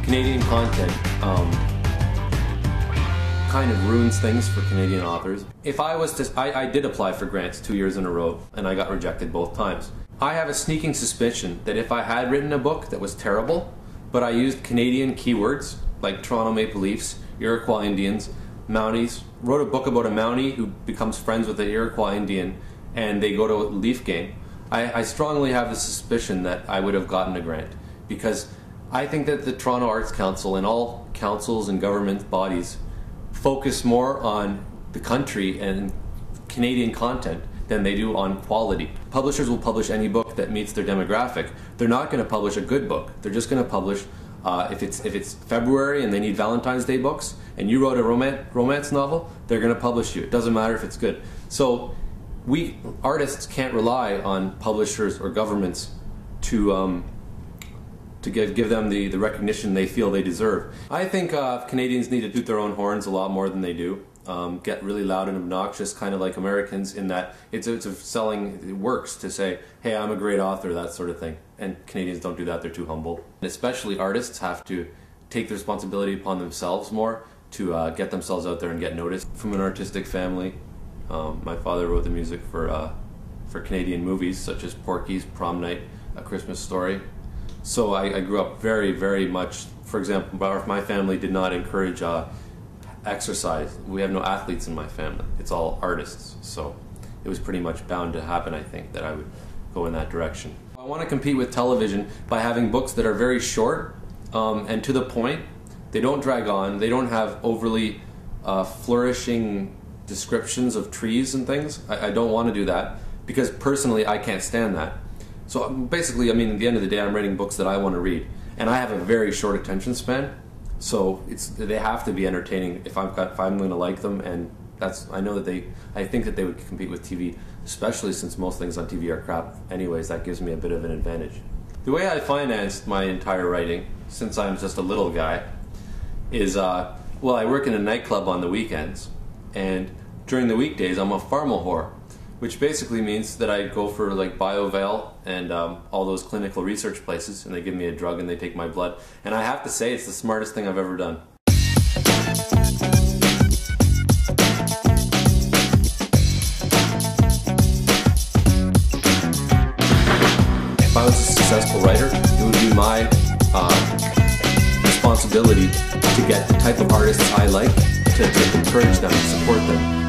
Canadian content kind of ruins things for Canadian authors. If I was to, I did apply for grants 2 years in a row and I got rejected both times. I have a sneaking suspicion that if I had written a book that was terrible, but I used Canadian keywords like Toronto Maple Leafs, Iroquois Indians, Mounties, wrote a book about a Mountie who becomes friends with an Iroquois Indian and they go to a Leaf game, I strongly have the suspicion that I would have gotten a grant, because I think that the Toronto Arts Council and all councils and government bodies focus more on the country and Canadian content than they do on quality. Publishers will publish any book that meets their demographic. They're not going to publish a good book. They're just going to publish, if it's February and they need Valentine's Day books, and you wrote a romance novel, they're going to publish you. It doesn't matter if it's good. So we artists can't rely on publishers or governments to give them the recognition they feel they deserve. I think Canadians need to toot their own horns a lot more than they do. Get really loud and obnoxious, kind of like Americans, in that it works to say, hey, I'm a great author, that sort of thing. And Canadians don't do that, they're too humble. And especially artists have to take the responsibility upon themselves more to get themselves out there and get noticed. From an artistic family, my father wrote the music for Canadian movies such as Porky's, Prom Night, A Christmas Story. So I grew up very, very much, for example, my family did not encourage exercise. We have no athletes in my family. It's all artists. So it was pretty much bound to happen, I think, that I would go in that direction. I want to compete with television by having books that are very short and to the point. They don't drag on. They don't have overly flourishing descriptions of trees and things. I don't want to do that because personally I can't stand that. So basically, I mean, at the end of the day, I'm writing books that I want to read, and I have a very short attention span. So they have to be entertaining if I'm going to like them, and I think that they would compete with TV, especially since most things on TV are crap. Anyways, that gives me a bit of an advantage. The way I financed my entire writing, since I'm just a little guy, is well, I work in a nightclub on the weekends, and during the weekdays I'm a pharma whore, which basically means that I go for like BioVale and all those clinical research places, and they give me a drug and they take my blood. And I have to say, it's the smartest thing I've ever done. If I was a successful writer, it would be my responsibility to get the type of artists I like, to encourage them, support them.